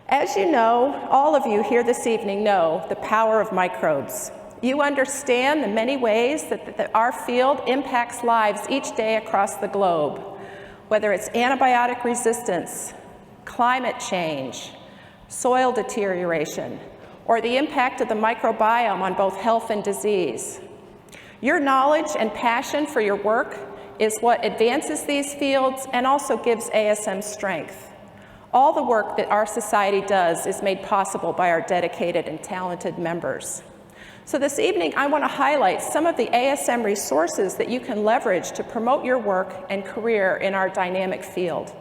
As you know, all of you here this evening know the power of microbes. You understand the many ways that our field impacts lives each day across the globe, whether it's antibiotic resistance, climate change, soil deterioration, or the impact of the microbiome on both health and disease. Your knowledge and passion for your work is what advances these fields and also gives ASM strength. All the work that our society does is made possible by our dedicated and talented members. So this evening, I want to highlight some of the ASM resources that you can leverage to promote your work and career in our dynamic field.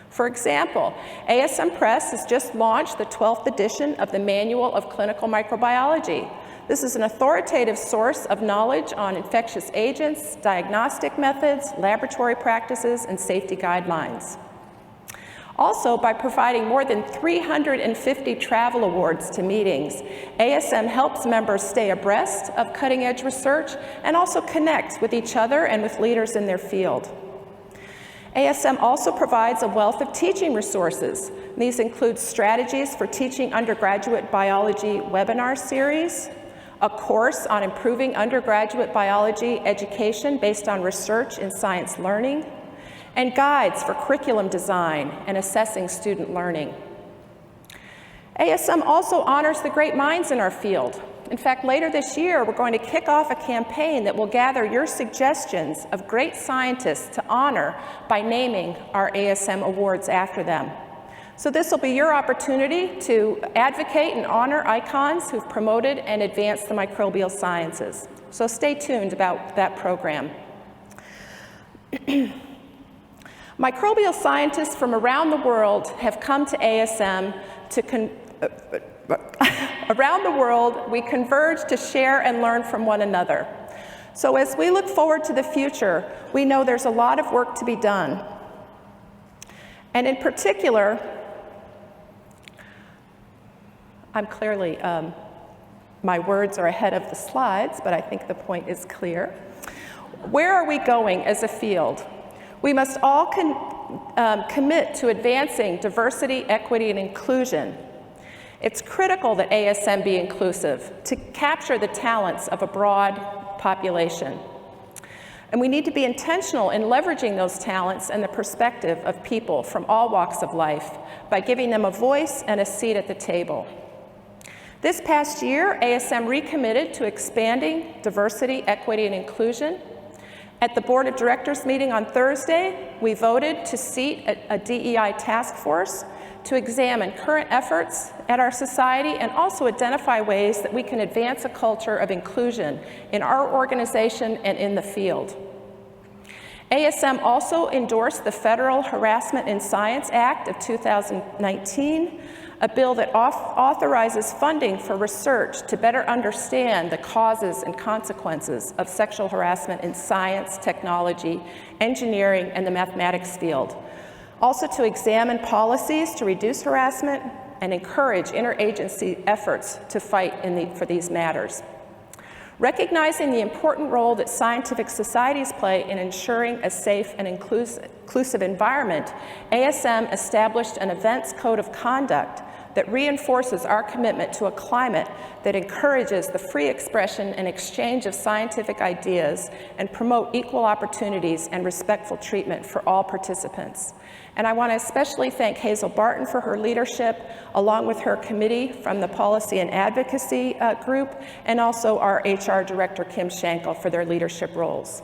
For example, ASM Press has just launched the 12th edition of the Manual of Clinical Microbiology. This is an authoritative source of knowledge on infectious agents, diagnostic methods, laboratory practices, and safety guidelines. Also, by providing more than 350 travel awards to meetings, ASM helps members stay abreast of cutting-edge research and also connect with each other and with leaders in their field. ASM also provides a wealth of teaching resources. These include strategies for teaching undergraduate biology webinar series, a course on improving undergraduate biology education based on research in science learning, and guides for curriculum design and assessing student learning. ASM also honors the great minds in our field. In fact, later this year, we're going to kick off a campaign that will gather your suggestions of great scientists to honor by naming our ASM awards after them. So this will be your opportunity to advocate and honor icons who've promoted and advanced the microbial sciences. So stay tuned about that program. Microbial scientists from around the world have come to ASM around the world, we converge to share and learn from one another. So as we look forward to the future, we know there's a lot of work to be done. And in particular, I'm clearly, my words are ahead of the slides, but I think the point is clear. Where are we going as a field? We must all commit to advancing diversity, equity, and inclusion. It's critical that ASM be inclusive to capture the talents of a broad population. And we need to be intentional in leveraging those talents and the perspective of people from all walks of life by giving them a voice and a seat at the table. This past year, ASM recommitted to expanding diversity, equity, and inclusion. At the Board of Directors meeting on Thursday, we voted to seat a DEI task force to examine current efforts at our society and also identify ways that we can advance a culture of inclusion in our organization and in the field. ASM also endorsed the Federal Harassment in Science Act of 2019, a bill that authorizes funding for research to better understand the causes and consequences of sexual harassment in science, technology, engineering, and the mathematics field. Also to examine policies to reduce harassment and encourage interagency efforts to fight for these matters. Recognizing the important role that scientific societies play in ensuring a safe and inclusive environment, ASM established an events code of conduct that reinforces our commitment to a climate that encourages the free expression and exchange of scientific ideas and promote equal opportunities and respectful treatment for all participants. And I want to especially thank Hazel Barton for her leadership, along with her committee from the Policy and Advocacy Group, and also our HR Director, Kim Schenkel, for their leadership roles.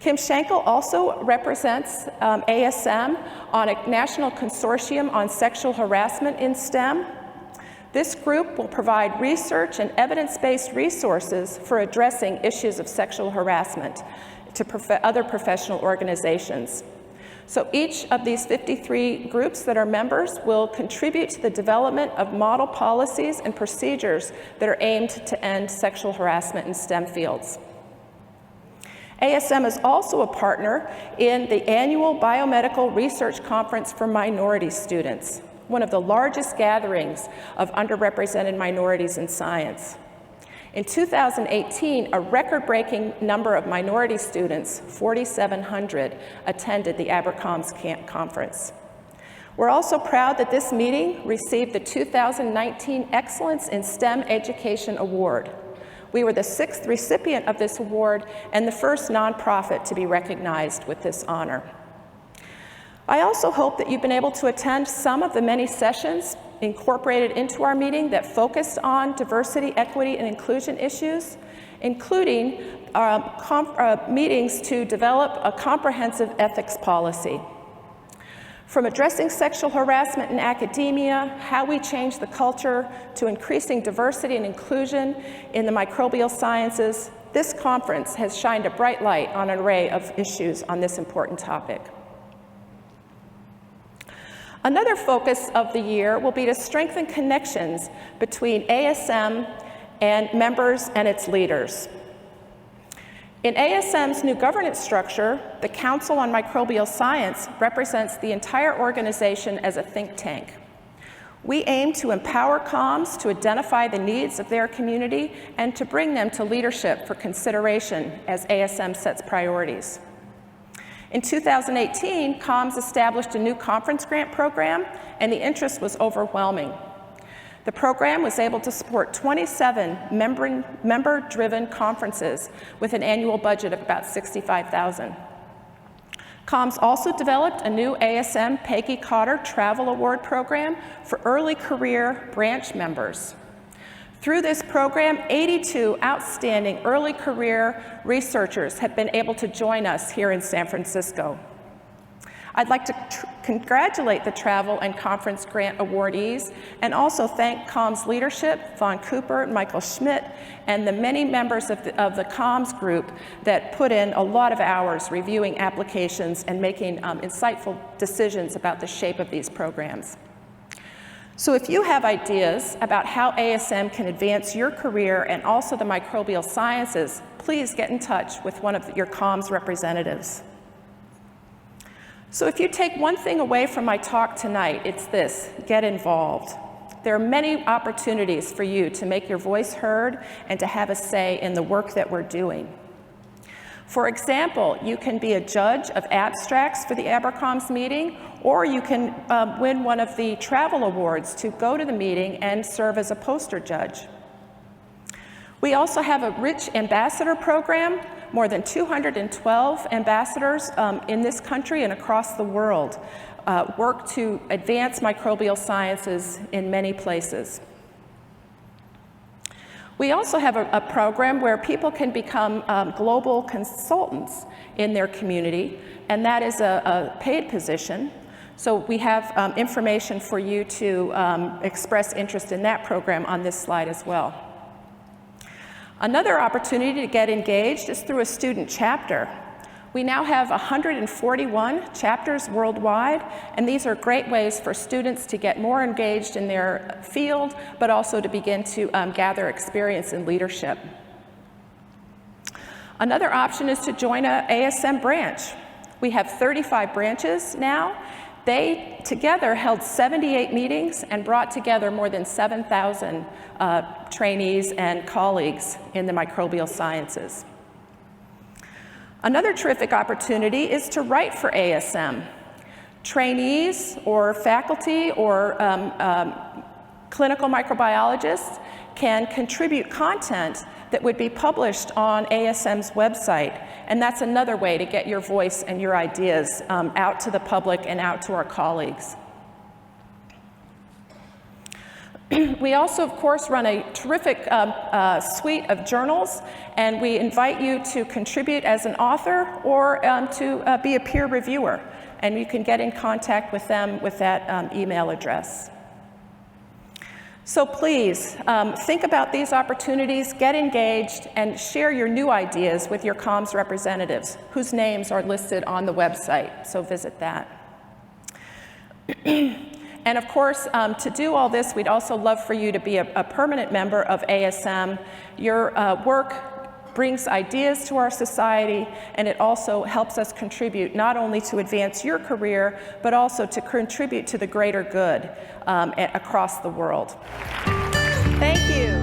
Kim Schenkel also represents ASM on a national consortium on sexual harassment in STEM. This group will provide research and evidence-based resources for addressing issues of sexual harassment to other professional organizations. So each of these 53 groups that are members will contribute to the development of model policies and procedures that are aimed to end sexual harassment in STEM fields. ASM is also a partner in the annual Biomedical Research Conference for Minority Students, one of the largest gatherings of underrepresented minorities in science. In 2018, a record-breaking number of minority students, 4,700, attended the Abercrombs Conference. We're also proud that this meeting received the 2019 Excellence in STEM Education Award. We were the 6th recipient of this award and the first nonprofit to be recognized with this honor. I also hope that you've been able to attend some of the many sessions incorporated into our meeting that focused on diversity, equity, and inclusion issues, including meetings to develop a comprehensive ethics policy. From addressing sexual harassment in academia, how we change the culture, to increasing diversity and inclusion in the microbial sciences, this conference has shined a bright light on an array of issues on this important topic. Another focus of the year will be to strengthen connections between ASM and members and its leaders. In ASM's new governance structure, the Council on Microbial Science represents the entire organization as a think tank. We aim to empower comms to identify the needs of their community and to bring them to leadership for consideration as ASM sets priorities. In 2018, comms established a new conference grant program, and the interest was overwhelming. The program was able to support 27 member-driven conferences with an annual budget of about $65,000. Comms also developed a new ASM Peggy Cotter Travel Award program for early career branch members. Through this program, 82 outstanding early career researchers have been able to join us here in San Francisco. I'd like to congratulate the travel and conference grant awardees and also thank comms leadership, Vaughn Cooper, Michael Schmidt, and the many members of the comms group that put in a lot of hours reviewing applications and making insightful decisions about the shape of these programs. So if you have ideas about how ASM can advance your career and also the microbial sciences, please get in touch with one of your comms representatives. So if you take one thing away from my talk tonight, it's this: get involved. There are many opportunities for you to make your voice heard and to have a say in the work that we're doing. For example, you can be a judge of abstracts for the AberComms meeting, or you can win one of the travel awards to go to the meeting and serve as a poster judge. We also have a rich ambassador program. More than 212 ambassadors in this country and across the world work to advance microbial sciences in many places. We also have a program where people can become global consultants in their community, and that is a paid position. So we have information for you to express interest in that program on this slide as well. Another opportunity to get engaged is through a student chapter. We now have 141 chapters worldwide, and these are great ways for students to get more engaged in their field, but also to begin to gather experience in leadership. Another option is to join an ASM branch. We have 35 branches now. They together held 78 meetings and brought together more than 7,000 trainees and colleagues in the microbial sciences. Another terrific opportunity is to write for ASM. Trainees or faculty or clinical microbiologists can contribute content that would be published on ASM's website, and that's another way to get your voice and your ideas out to the public and out to our colleagues. We also, of course, run a terrific suite of journals, and we invite you to contribute as an author or to be a peer reviewer, and you can get in contact with them with that email address. So please, think about these opportunities, get engaged, and share your new ideas with your comms representatives, whose names are listed on the website, so visit that. And of course, to do all this, we'd also love for you to be a permanent member of ASM. Your work brings ideas to our society, and it also helps us contribute not only to advance your career, but also to contribute to the greater good across the world. Thank you.